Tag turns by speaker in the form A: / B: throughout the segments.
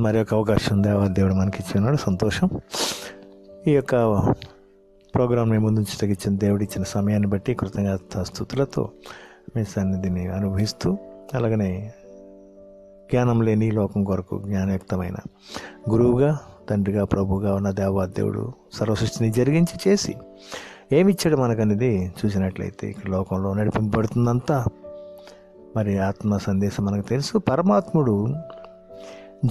A: మరి ఒక అవకాశం దేవుడు మనకి ఇచ్చినాడు, సంతోషం. ఈ యొక్క ప్రోగ్రాం మేము ముందుంచడానికి ఇచ్చిన దేవుడు ఇచ్చిన సమయాన్ని బట్టి కృతజ్ఞతాస్తుతులతో మీ సన్నిధిని అనుభవిస్తూ, అలాగనే జ్ఞానం లేని లోకం కొరకు జ్ఞానయుక్తమైన గురువుగా, తండ్రిగా, ప్రభువుగా ఉన్న దేవుడు సర్వసృష్టిని జరిగించి చేసి ఏమిచ్చాడు మనకనేది చూసినట్లయితే ఇక్కడ లోకంలో నడిపింపబడుతుందంతా మరి ఆత్మ సందేశం మనకు తెలుసు. పరమాత్ముడు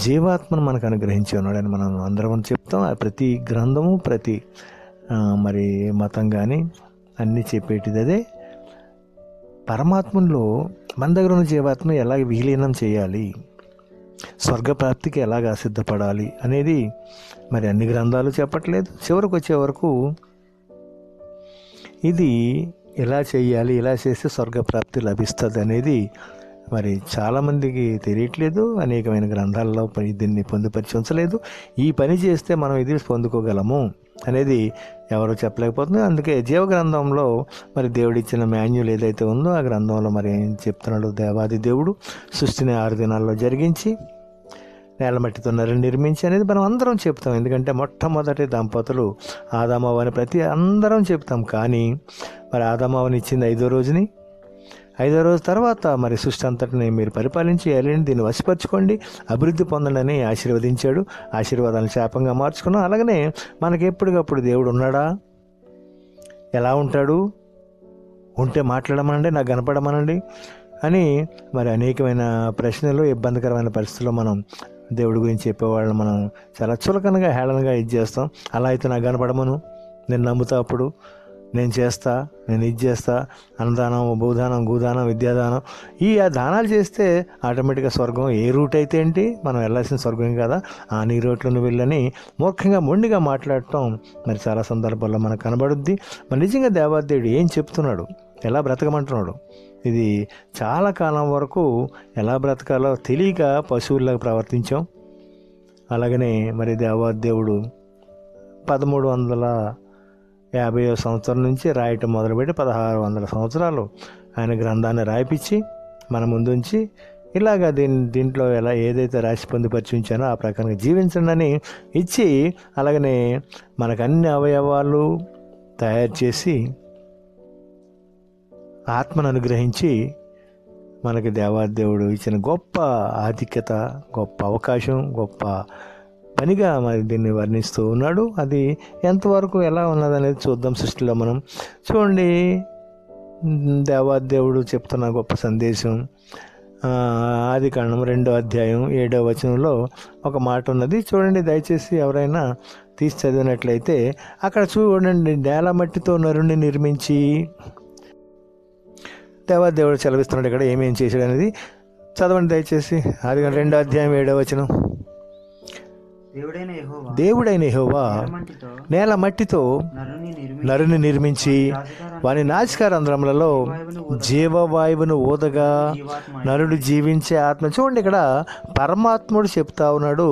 A: జీవాత్మను మనకు అనుగ్రహించి ఉన్నాడని మనం అందరం చెప్తాం. ప్రతి గ్రంథము, ప్రతి మరి మతం కానీ అన్నీ చెప్పేటిది అదే. పరమాత్మలో మన దగ్గర ఉన్న జీవాత్మ ఎలాగ విలీనం చేయాలి, స్వర్గప్రాప్తికి ఎలాగ సిద్ధపడాలి అనేది మరి అన్ని గ్రంథాలు చెప్పట్లేదు. చివరికి వచ్చే వరకు ఇది ఎలా చేయాలి, ఎలా చేస్తే స్వర్గప్రాప్తి లభిస్తుంది అనేది మరి చాలామందికి తెలియట్లేదు. అనేకమైన గ్రంథాల్లో దీన్ని పొందుపరిచి ఉంచలేదు. ఈ పని చేస్తే మనం ఇది పొందుకోగలము అనేది ఎవరు చెప్పలేకపోతుంది. అందుకే జీవగ్రంథంలో మరి దేవుడిచ్చిన మాన్యువల్ ఏదైతే ఉందో ఆ గ్రంథంలో మరి ఏం చెప్తున్నాడు, దేవాది దేవుడు సృష్టిని 6 దినాల్లో జరిగించి నేలమట్టితో నరుని నిర్మించి అనేది మనం అందరం చెప్తాం. ఎందుకంటే మొట్టమొదటి దంపతులు ఆదామవ్వ అని ప్రతి అందరం చెప్తాం. కానీ మరి ఆదామవ్వని ఇచ్చింది 5వ రోజుని. 5వ రోజు తర్వాత మరి సృష్టి అంతటిని మీరు పరిపాలించి వెళ్ళండి, దీన్ని వశపరచుకోండి, అభివృద్ధి పొందండి అని ఆశీర్వదించాడు. ఆశీర్వాదాలను శాపంగా మార్చుకున్నాం. అలాగనే మనకి ఎప్పటికప్పుడు దేవుడు ఉన్నాడా, ఎలా ఉంటాడు, ఉంటే మాట్లాడమనండి, నాకు కనపడమనండి అని మరి అనేకమైన ప్రశ్నలు, ఇబ్బందికరమైన పరిస్థితుల్లో మనం దేవుడి గురించి చెప్పేవాళ్ళని మనం చాలా చులకనగా, హేళనగా ఇది చేస్తాం. అలా అయితే నాకు కనపడమను, నేను నమ్ముతా, అప్పుడు నేను చేస్తా, నేను ఇది చేస్తా, అన్నదానం, భూదానం, గూదానం, విద్యాదానం, ఈ దానాలు చేస్తే ఆటోమేటిక్గా స్వర్గం. ఏ రూట్ అయితే ఏంటి, మనం వెళ్ళాల్సిన స్వర్గం కదా, నీ రూట్లను వెళ్ళని మూర్ఖంగా, మొండిగా మాట్లాడటం మరి చాలా సందర్భాల్లో మనకు కనబడుద్ది. మరి నిజంగా దేవాదేవుడు ఏం చెప్తున్నాడు, ఎలా బ్రతకమంటున్నాడు, ఇది చాలా కాలం వరకు ఎలా బ్రతకాలో తెలియక పశువుల్లాగా ప్రవర్తించాం. అలాగనే మరి దేవాదేవుడు 1350వ సంవత్సరం నుంచి రాయటం మొదలుపెట్టి 1600 సంవత్సరాలు ఆయన గ్రంథాన్ని రాయిపించి మన ముందుంచి ఇలాగా దీంట్లో ఎలా ఏదైతే రాసి పొందుపరిచి ఉంచానో ఆ ప్రకారంగా జీవించండి అని ఇచ్చి, అలాగనే మనకు అన్ని అవయవాలు తయారు చేసి ఆత్మను అనుగ్రహించి మనకి దేవాదేవుడు ఇచ్చిన గొప్ప ఆధిక్యత, గొప్ప అవకాశం, గొప్ప పనిగా మరి దీన్ని వర్ణిస్తూ ఉన్నాడు. అది ఎంతవరకు ఎలా ఉన్నదనేది చూద్దాం. సృష్టిలో మనం చూడండి, దేవాదేవుడు చెప్తున్న గొప్ప సందేశం ఆదికాండం 2వ అధ్యాయం 7వ వచనంలో ఒక మాట ఉన్నది. చూడండి, దయచేసి ఎవరైనా తీసి చదివినట్లయితే అక్కడ చూడండి, నేల మట్టితో నరుని నిర్మించి దేవాదేవుడు సెలవిస్తున్నాడు. ఇక్కడ ఏమేం చేశాడు అనేది చదవండి దయచేసి. ఆదికాండం 2వ అధ్యాయం 7వ వచనం. దేవుడైన యెహోవా నేల మట్టితో నరుని నిర్మించి వాని నాసికారంధ్రములలో జీవవాయువును ఊదగా నరుడు జీవించే ఆత్మ. చూడండి, ఇక్కడ పరమాత్ముడు చెప్తా ఉన్నాడు,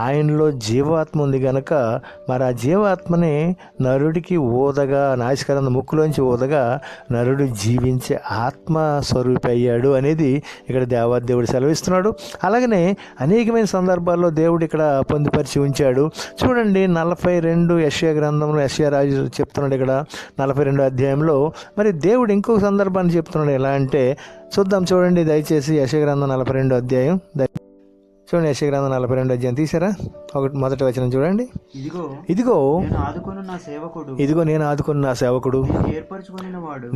A: ఆయనలో జీవాత్మ ఉంది గనక మరి ఆ జీవాత్మని నరుడికి ఊదగా, నాసికారంధ్రం ముక్కులోంచి ఊదగా నరుడు జీవించే ఆత్మ స్వరూపి అయ్యాడు అనేది ఇక్కడ దేవాదేవుడు సెలవిస్తున్నాడు. అలాగనే అనేకమైన సందర్భాల్లో దేవుడు ఇక్కడ పొందుపరిచి ఉంచాడు. చూడండి, 42 యెషయా గ్రంథంలో యెషయా రాజు చెప్తున్నాడు. ఇక్కడ 42వ అధ్యాయంలో మరి దేవుడు ఇంకొక సందర్భాన్ని చెప్తున్నాడు. ఎలా అంటే చూద్దాం, చూడండి దయచేసి. యెషయా గ్రంథం 42వ అధ్యాయం చూడండి. యెషయా గ్రంథం 42వ అధ్యాయం తీసారా? మొదటి వచనం చూడండి. ఇదిగో నేను ఆదుకున్న నా సేవకుడు,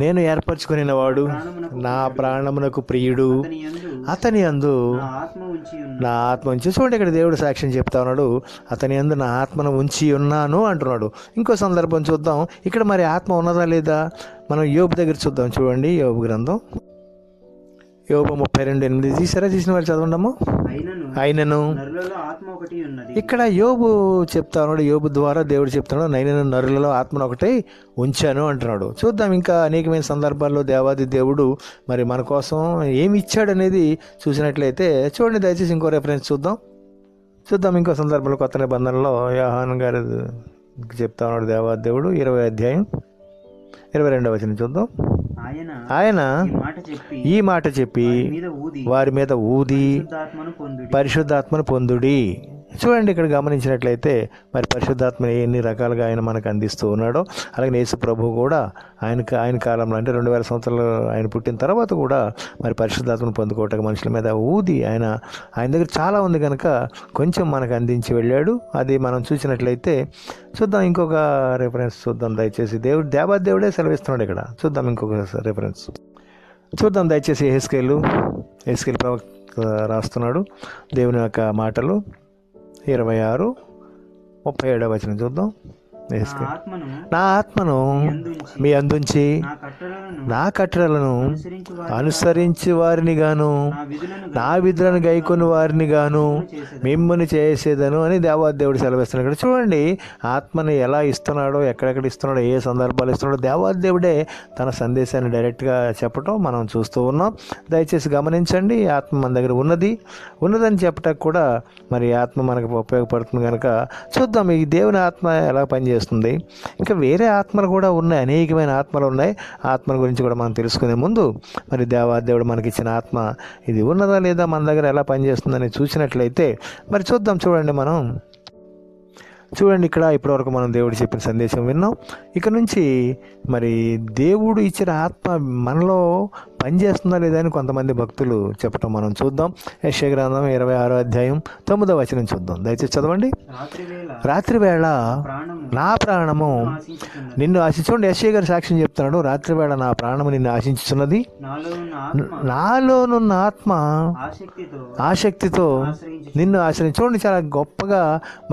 A: నేను ఏర్పరచుకుని వాడు, నా ప్రాణమునకు ప్రియుడు, అతని యందు నా ఆత్మ ఉంచి. చూడండి, ఇక్కడ దేవుడు సాక్ష్యం చెప్తా ఉన్నాడు, అతని యందు నా ఆత్మను ఉంచి ఉన్నాను అంటున్నాడు. ఇంకో సందర్భం చూద్దాం. ఇక్కడ మరి ఆత్మ ఉన్నదా లేదా మనం యోబు దగ్గర చూద్దాం. చూడండి, యోబు గ్రంథం, యోబు 32:8 తీసారా? తీసిన వారు చదవండము. అయినను ఇక్కడ యోబు చెప్తా ఉన్నాడు, యోబు ద్వారా దేవుడు చెప్తున్నాడు, నైనను నరులలో ఆత్మను ఒకటే ఉంచాను అంటున్నాడు. చూద్దాం, ఇంకా అనేకమైన సందర్భాల్లో దేవాది దేవుడు మరి మన కోసం ఏమి ఇచ్చాడనేది చూసినట్లయితే చూడండి దయచేసి. ఇంకో రెఫరెన్స్ చూద్దాం. ఇంకో సందర్భంలో కొత్త నిబంధనలో యోహాను గారు చెప్తా ఉన్నాడు దేవాది దేవుడు 20వ అధ్యాయం 22వ వచనం చూద్దాం. ఆయన ఈ మాట చెప్పి వారి మీద ఊది పరిశుద్ధాత్మను పొందుడి. చూడండి, ఇక్కడ గమనించినట్లయితే మరి పరిశుద్ధాత్మ ఎన్ని రకాలుగా ఆయన మనకు అందిస్తూ ఉన్నాడో, అలాగే యేసు ప్రభు కూడా ఆయన కాలంలో అంటే 2000 సంవత్సరాలు ఆయన పుట్టిన తర్వాత కూడా మరి పరిశుద్ధాత్మను పొందుకోవటానికి మనుషుల మీద ఊది ఆయన దగ్గర చాలా ఉంది కనుక కొంచెం మనకు అందించి వెళ్ళాడు. అది మనం చూసినట్లయితే చూద్దాం. ఇంకొక రెఫరెన్స్ చూద్దాం దయచేసి. దేవాదేవుడే సెలవిస్తున్నాడు ఇక్కడ. చూద్దాం ఇంకొక రెఫరెన్స్ చూద్దాం దయచేసి. ఎహెజ్కేలు ప్రవక్త రాస్తున్నాడు దేవుని యొక్క మాటలు 26:37 వచనం చూద్దాం. నా ఆత్మను మీ అందుంచి నా కట్టడలను అనుసరించి వారిని గాను నా విధులను గైకొని వారిని గాను మిమ్మల్ని చేసేదను అని దేవాదేవుడు సెలవిస్తున్నాడు. ఇక్కడ చూడండి, ఆత్మని ఎలా ఇస్తున్నాడో, ఎక్కడెక్కడ ఇస్తున్నాడో, ఏ సందర్భాలు ఇస్తున్నాడో దేవాదేవుడే తన సందేశాన్ని డైరెక్ట్గా చెప్పటం మనం చూస్తూ ఉన్నాం. దయచేసి గమనించండి. ఆత్మ మన దగ్గర ఉన్నదని చెప్పటానికి కూడా మరి ఆత్మ మనకు ఉపయోగపడుతుంది కనుక చూద్దాం ఈ దేవుని ఆత్మ ఎలా పనిచేస్తుంది. ఇంకా వేరే ఆత్మలు కూడా ఉన్నాయి, అనేకమైన ఆత్మలు ఉన్నాయి. ఆత్మల గురించి కూడా మనం తెలుసుకునే ముందు మరి దేవాదేవుడు మనకిచ్చిన ఆత్మ ఇది ఉన్నదా లేదా, మన దగ్గర ఎలా పనిచేస్తుందని చూసినట్లయితే మరి చూద్దాం. చూడండి ఇక్కడ ఇప్పటివరకు మనం దేవుడు చెప్పిన సందేశం విన్నాం. ఇక నుంచి మరి దేవుడు ఇచ్చిన ఆత్మ మనలో పనిచేస్తుందా లేదా అని కొంతమంది భక్తులు చెప్పటం మనం చూద్దాం. యెషయా గ్రంథం 26:9 వచనం చూద్దాం. దయచేసి చదవండి. రాత్రి వేళ నా ప్రాణము నిన్ను చూడండి, యెషయా గారు సాక్ష్యం చెప్తున్నాడు. రాత్రి వేళ నా ప్రాణము నిన్ను ఆశించుతున్నది, నాలోనున్న ఆత్మ ఆసక్తితో నిన్ను ఆశ్రయించి. చూడండి, చాలా గొప్పగా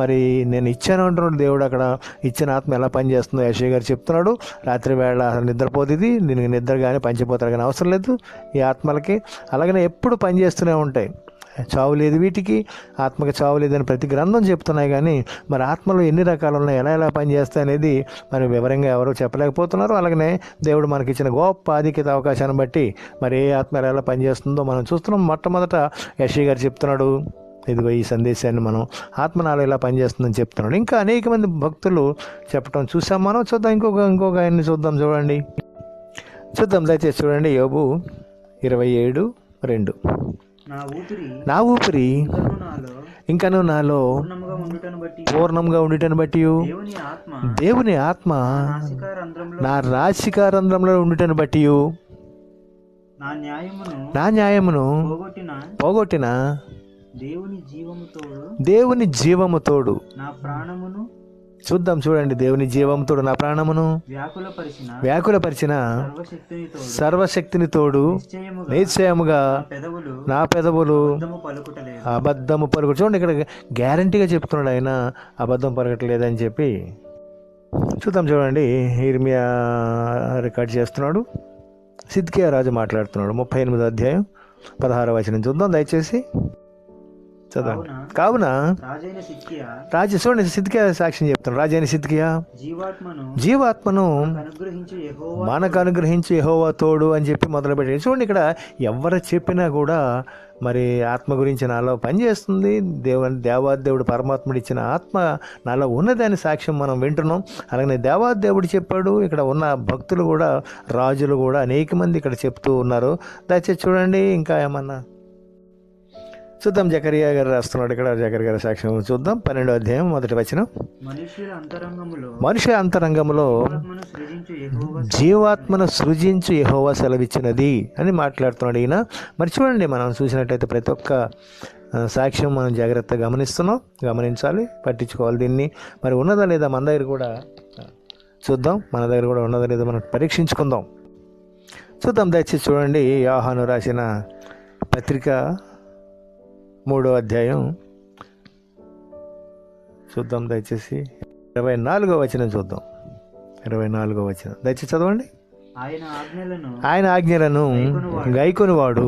A: మరి నేను ఇచ్చాను అంటున్నాడు దేవుడు. అక్కడ ఇచ్చిన ఆత్మ ఎలా పనిచేస్తుందో యెషయా గారు చెప్తున్నాడు. రాత్రి వేళ నిద్రపోతుంది, దీనికి నిద్ర కానీ పంచిపోతారు కానీ అవసరం లేదు ఈ ఆత్మలకి. అలాగనే ఎప్పుడు పనిచేస్తూనే ఉంటాయి, చావు లేదు వీటికి, ఆత్మకి చావు లేదని ప్రతి గ్రంథం చెప్తున్నాయి. కానీ మరి ఆత్మలు ఎన్ని రకాలు ఉన్నాయి, ఎలా పనిచేస్తాయి అనేది మరి వివరంగా ఎవరో చెప్పలేకపోతున్నారు. అలాగనే దేవుడు మనకి ఇచ్చిన గొప్ప ఆధిక్యత అవకాశాన్ని బట్టి మరి ఏ ఆత్మ ఎలా పనిచేస్తుందో మనం చూస్తున్నాం. మొట్టమొదట యెషయా గారు చెప్తున్నాడు, ఇదిగో ఈ సందేశాన్ని మనం ఆత్మనాలు ఇలా పనిచేస్తుందని చెప్తున్నాడు. ఇంకా అనేక మంది భక్తులు చెప్పడం చూసాం మనం. చూద్దాం ఇంకొక ఆయన్ని చూద్దాం దయచేసి చూడండి. యోబు 27:2 నా ఊపిరి ఇంకను నాలో పూర్ణంగా ఉండుటను బట్టి దేవుని ఆత్మ నా నాసికారంధ్రంలో ఉండుటను బట్టి నా న్యాయమును పోగొట్టిన దేవుని జీవముతోడు చూడండి. దేవుని జీవముతోడు నా ప్రాణమును వ్యాకులపరిచిన సర్వశక్తిని తోడు నిశ్చయముగా నా పెదవులు అబద్ధము పలుకు. చూడండి, ఇక్కడ గ్యారంటీగా చెప్తున్నాడు ఆయన అబద్ధం పలకట్లేదని చెప్పి. చూడండి, ఇర్మియా రికార్డ్ చేస్తున్నాడు. సిద్కియా రాజు మాట్లాడుతున్నాడు. 38:16 వచనం చూద్దాం దయచేసి. చదవండి. కావున చూడండి, సిద్కియా సాక్ష్యం చెప్తాను. రాజైన సిద్కియా జీవాత్మను మనకు అనుగ్రహించి యెహోవా తోడు అని చెప్పి మొదలుపెట్టాడు. చూడండి, ఇక్కడ ఎవరు చెప్పినా కూడా మరి ఆత్మ గురించి నాలో పనిచేస్తుంది, దేవాదేవుడు పరమాత్ముడు ఇచ్చిన ఆత్మ నాలో ఉన్నదాని సాక్ష్యం మనం వింటున్నాం. అలాగే దేవాదేవుడు చెప్పాడు. ఇక్కడ ఉన్న భక్తులు కూడా, రాజులు కూడా అనేక మంది ఇక్కడ చెప్తూ ఉన్నారు. దయచేసి చూడండి. ఇంకా ఏమన్నా చూద్దాం. జకరియా గారు రాస్తున్నాడు ఇక్కడ. జకరియా గారి సాక్ష్యం చూద్దాం. 12వ అధ్యాయం 1వ వచనం. మనుష్య అంతరంగములో జీవాత్మను సృజించు యెహోవా సెలవిచ్చినది అని మాట్లాడుతున్నాడు ఈయన. మరి చూడండి, మనం చూసినట్టయితే ప్రతి ఒక్క సాక్ష్యం మనం జాగ్రత్తగా గమనించాలి, పట్టించుకోవాలి దీన్ని. మరి ఉన్నదా లేదా మన దగ్గర కూడా చూద్దాం. మన దగ్గర కూడా ఉన్నదా లేదా మనం పరీక్షించుకుందాం. చూద్దాం దయచేసి చూడండి. యోహాను రాసిన పత్రిక 3వ అధ్యాయం చూద్దాం దయచేసి. 24వ వచనం చూద్దాం. 24వ వచనం దయచేసి చదవండి. ఆయన ఆజ్ఞలను గైకొనివాడు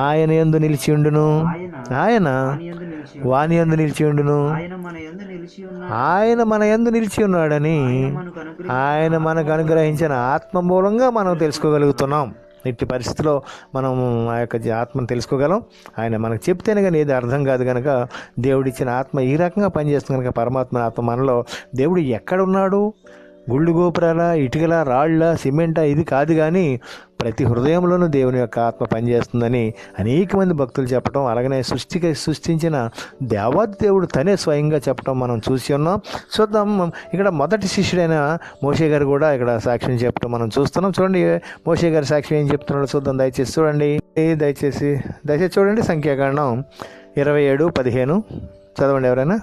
A: ఆయన యందు నిలిచియుండును, ఆయన వాని యందు నిలిచియుండును. ఆయన మన యందు నిలిచి ఉన్నాడని ఆయన మనకు అనుగ్రహించిన ఆత్మ మూలంగా మనం తెలుసుకోగలుగుతున్నాం. ఇట్టి పరిస్థితిలో మనం ఆ యొక్క ఆత్మను తెలుసుకోగలం. ఆయన మనకు చెప్తేనే కానీ ఏది అర్థం కాదు కనుక దేవుడిచ్చిన ఆత్మ ఈ రకంగా పనిచేస్తుంది కనుక పరమాత్మ ఆత్మ మనలో దేవుడు ఎక్కడున్నాడు, గుళ్ళు గోపురాల, ఇటుకల, రాళ్ళ, సిమెంట ఇది కాదు, కానీ ప్రతి హృదయంలోనూ దేవుని యొక్క ఆత్మ పనిచేస్తుందని అనేక మంది భక్తులు చెప్పడం, అలాగనే సృష్టించిన దేవాది దేవుడు తనే స్వయంగా చెప్పడం మనం చూసి ఉన్నాం. చూద్దాం, ఇక్కడ మొదటి శిష్యుడైన మోషే గారు కూడా ఇక్కడ సాక్ష్యం చెప్పడం మనం చూస్తున్నాం. చూడండి మోషే గారి సాక్ష్యం ఏం చెప్తున్నాడో చూద్దాం. దయచేసి చూడండి, దయచేసి చూడండి. సంఖ్యాకాండం 27:15 చదవండి ఎవరైనా.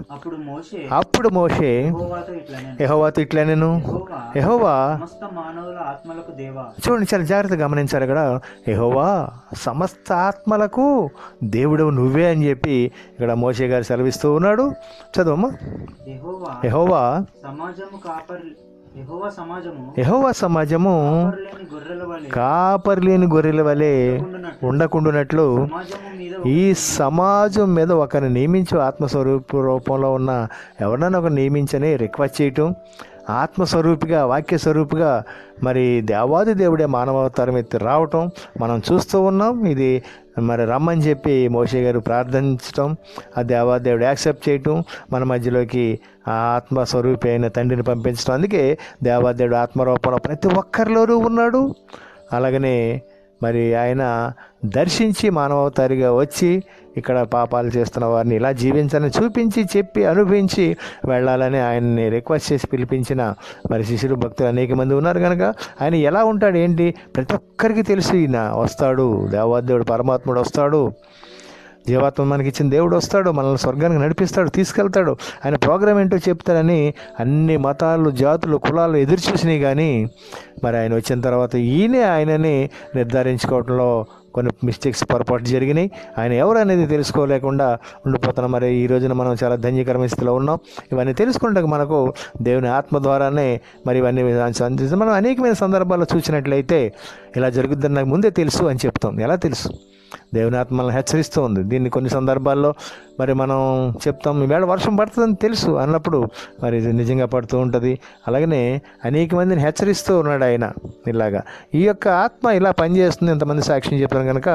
A: అప్పుడు మోషే యెహోవాతో ఇట్లా నేను యెహోవా, చూడండి చాలా జాగ్రత్తగా గమనించారు ఇక్కడ. యెహోవా సమస్త ఆత్మలకు దేవుడు నువ్వే అని చెప్పి ఇక్కడ మోషే గారు సెలవిస్తూ ఉన్నాడు. చదవమ్మా. యెహోవా సమాజము కాపరి లేని గొర్రెల వలె ఉండకుండానట్లు ఈ సమాజం మీద ఒకరిని నియమించు, ఆత్మస్వరూప రూపంలో ఉన్న ఎవరినైనా ఒకరు నియమించని రిక్వెస్ట్ చేయటం. ఆత్మస్వరూపిగా, వాక్యస్వరూపిగా మరి దేవాది దేవుడే మానవావతారం ఎత్తి రావటం మనం చూస్తూ ఉన్నాం. ఇది మరి రమ్మని చెప్పి మోషే గారు ప్రార్థించటం, ఆ దేవాది దేవుడు యాక్సెప్ట్ చేయటం, మన మధ్యలోకి ఆ ఆత్మస్వరూపి అయిన తండ్రిని పంపించడం. అందుకే దేవాది దేవుడు ఆత్మరూపంలో ప్రతి ఒక్కరిలోనూ ఉన్నాడు. అలాగనే మరి ఆయన దర్శించి మానవతారిగా వచ్చి ఇక్కడ పాపాలు చేస్తున్న వారిని ఇలా జీవించాలని చూపించి, చెప్పి, అనుభవించి వెళ్ళాలని ఆయన్ని రిక్వెస్ట్ చేసి పిలిపించిన మరి శిష్యులు, భక్తులు అనేక మంది ఉన్నారు. కనుక ఆయన ఎలా ఉంటాడు ఏంటి ప్రతి ఒక్కరికి తెలుసు. ఈయన వస్తాడు, దేవాదేవుడు పరమాత్ముడు వస్తాడు, జీవాత్మ మనకి ఇచ్చిన దేవుడు వస్తాడు, మనల్ని స్వర్గానికి నడిపిస్తాడు, తీసుకెళ్తాడు. ఆయన ప్రోగ్రాం ఏంటో చెప్తాడని అన్ని మతాలు, జాతులు, కులాలు ఎదురు చూసినాయి. కానీ మరి ఆయన వచ్చిన తర్వాత ఆయనని నిర్ధారించుకోవడంలో కొన్ని మిస్టేక్స్, పొరపాటు జరిగినాయి. ఆయన ఎవరు అనేది తెలుసుకోలేకుండా ఉండిపోతున్నాం. మరి ఈ రోజున మనం చాలా ధన్యకరమైన స్థితిలో ఉన్నాం. ఇవన్నీ తెలుసుకుంటే మనకు దేవుని ఆత్మ ద్వారానే మరి ఇవన్నీ మనం అనేకమైన సందర్భాల్లో చూసినట్లయితే ఇలా జరుగుద్దని నాకు ముందే తెలుసు అని చెప్తాం. ఎలా తెలుసు? దేవుని ఆత్మ మనల్ని హెచ్చరిస్తూ ఉంది. దీన్ని కొన్ని సందర్భాల్లో మరి మనం చెప్తాం, ఈవేళ వర్షం పడుతుందని తెలుసు అన్నప్పుడు మరి నిజంగా పడుతూ ఉంటుంది. అలాగనే అనేక మందిని హెచ్చరిస్తూ ఉన్నాడు ఆయన. ఇలాగా ఈ యొక్క ఆత్మ ఇలా పనిచేస్తుంది. ఎంతమంది సాక్ష్యం చెప్పారు కనుక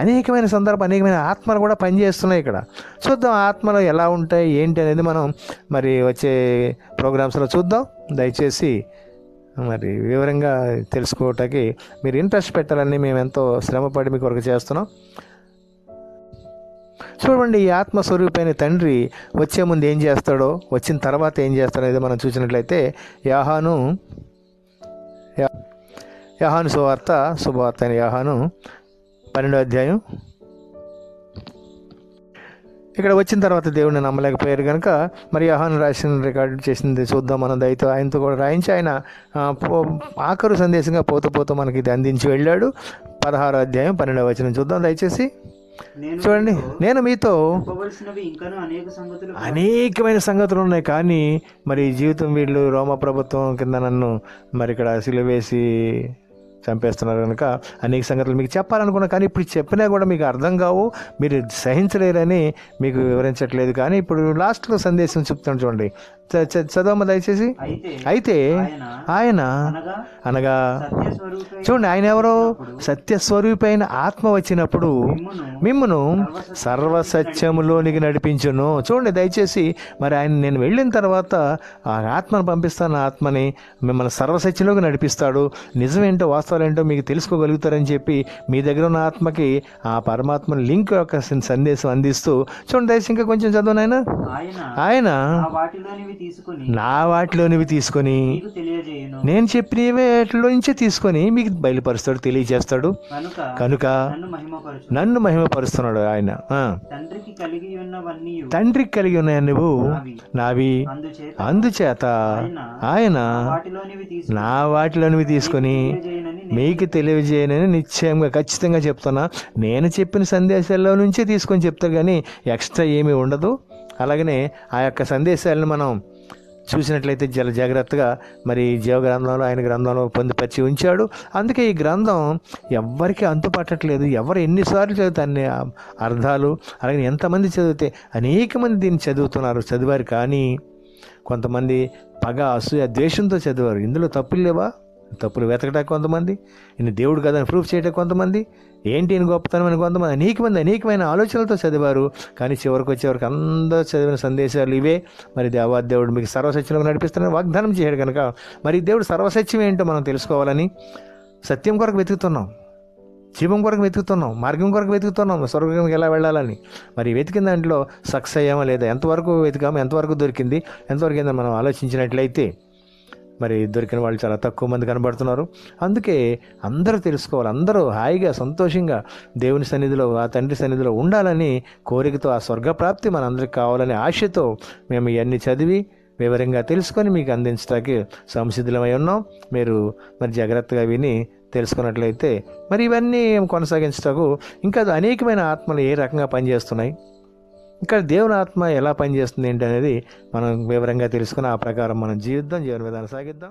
A: అనేకమైన అనేకమైన ఆత్మలు కూడా పనిచేస్తున్నాయి ఇక్కడ. చూద్దాం ఆత్మలు ఎలా ఉంటాయి ఏంటి అనేది మనం మరి వచ్చే ప్రోగ్రామ్స్లో చూద్దాం. దయచేసి మరి వివరంగా తెలుసుకోవటానికి మీరు ఇంట్రెస్ట్ పెట్టాలని మేము ఎంతో శ్రమపడి మీ కొరకు చేస్తున్నాం. చూడండి, ఈ ఆత్మస్వరూపైన తండ్రి వచ్చే ముందు ఏం చేస్తాడో, వచ్చిన తర్వాత ఏం చేస్తాడో అనేది మనం చూసినట్లయితే యోహాను శుభవార్త అయిన యోహాను 12వ అధ్యాయం. ఇక్కడ వచ్చిన తర్వాత దేవుడిని నమ్మలేకపోయారు కనుక మరి యోహాను రాసిన రికార్డు చేసింది చూద్దాం మనం. దయతో ఆయనతో కూడా రాయించి ఆయన ఆఖరు సందేశంగా పోతూ మనకి ఇది అందించి వెళ్ళాడు. 16వ అధ్యాయం 12వ వచనం చూద్దాం దయచేసి. చూడండి, నేను మీతో అనేకమైన సంగతులు ఉన్నాయి, కానీ మరి జీవితం వీళ్ళు రోమా ప్రభుత్వం కింద నన్ను మరి ఇక్కడ సిలువేసి చంపేస్తున్నారు కనుక అనేక సంగతులు మీకు చెప్పాలనుకున్నా, కానీ ఇప్పుడు చెప్పినా కూడా మీకు అర్థం కావు, మీరు సహించలేరని మీకు వివరించట్లేదు. కానీ ఇప్పుడు లాస్ట్లో సందేశం చెప్తాను చూడండి, చదవమ్మ దయచేసి. అయితే ఆయన అనగా చూడండి, ఆయన ఎవరో సత్యస్వరూపి అయిన ఆత్మ వచ్చినప్పుడు మిమ్మును సర్వసత్యములోనికి నడిపించును. చూడండి దయచేసి, మరి ఆయన నేను వెళ్ళిన తర్వాత ఆ ఆత్మను పంపిస్తాను, ఆత్మని మిమ్మల్ని సర్వసత్యంలోకి నడిపిస్తాడు. నిజమేంటో వాస్తవాలేంటో మీకు తెలుసుకోగలుగుతారని చెప్పి మీ దగ్గర ఉన్న ఆత్మకి ఆ పరమాత్మ లింక్ యొక్క సందేశం అందిస్తూ చూడండి దయచేసి. ఇంకా కొంచెం చదవను. ఆయన నా వాటిలోనివి తీసుకొని నేను చెప్పినవి నుంచే తీసుకొని మీకు బయలుపరుస్తాడు, తెలియజేస్తాడు. కనుక నన్ను మహిమపరుస్తున్నాడు ఆయన. తండ్రికి కలిగి ఉన్నాయి నువ్వు నావి, అందుచేత ఆయన నా వాటిలోనివి తీసుకొని మీకు తెలియజేయనని నిశ్చయంగా ఖచ్చితంగా చెప్తున్నా. నేను చెప్పిన సందేశాల్లో నుంచే తీసుకొని చెప్తారు, కానీ ఎక్స్ట్రా ఏమీ ఉండదు. అలాగనే ఆ యొక్క సందేశాలను మనం చూసినట్లయితే చాలా జాగ్రత్తగా మరి జీవ గ్రంథంలో ఆయన గ్రంథంలో పొందుపరిచి ఉంచాడు. అందుకే ఈ గ్రంథం ఎవ్వరికీ అంతుపట్టట్లేదు. ఎవరు ఎన్నిసార్లు చదివితే అన్ని అర్థాలు, అలాగే ఎంతమంది చదివితే అనేక మంది దీన్ని చదివారు. కానీ కొంతమంది పగ, అసూయ, ద్వేషంతో చదివారు. ఇందులో తప్పులు లేవా? తప్పులు వెతకటానికి కొంతమంది, ఇన్ని దేవుడు కదని ప్రూఫ్ చేయడానికి కొంతమంది, ఏంటి అని గొప్పతనం అని కొంతమంది అనేకమైన ఆలోచనలతో చదివారు. కానీ చివరికి వచ్చేవరకు అందరూ చదివిన సందేశాలు ఇవే. మరి దేవుడు మీకు సర్వసత్యంలో నడిపిస్తారని వాగ్దానం చేయడు కనుక మరి దేవుడు సర్వసత్యం ఏంటో మనం తెలుసుకోవాలని సత్యం కొరకు వెతుకుతున్నాం, జీవం కొరకు వెతుకుతున్నాం, మార్గం కొరకు వెతుకుతున్నాం, స్వర్గానికి ఎలా వెళ్ళాలని. మరి వెతికిన దాంట్లో సక్సెస్ అయ్యామా లేదా, ఎంతవరకు వెతికామో, ఎంతవరకు దొరికింది, ఎంతవరకు ఏందో మనం ఆలోచించినట్లయితే మరి దొరికిన వాళ్ళు చాలా తక్కువ మంది కనబడుతున్నారు. అందుకే అందరూ తెలుసుకోవాలి, అందరూ హాయిగా సంతోషంగా దేవుని సన్నిధిలో, ఆ తండ్రి సన్నిధిలో ఉండాలని కోరికతో, ఆ స్వర్గప్రాప్తి మనందరికి కావాలనే ఆశతో మేము ఇవన్నీ చదివి వివరంగా తెలుసుకొని మీకు అందించడానికి సంసిద్ధులమై ఉన్నాం. మీరు మరి జాగ్రత్తగా విని తెలుసుకున్నట్లయితే మరి ఇవన్నీ కొనసాగించటకు ఇంకా అనేకమైన ఆత్మలు ఏ రకంగా పనిచేస్తున్నాయి, ఇంకా దేవుని ఆత్మ ఎలా పనిచేస్తుంది ఏంటి అనేది మనం వివరంగా తెలుసుకుని ఆ ప్రకారం మనం జీవితం, జీవన విధానం సాగిద్దాం.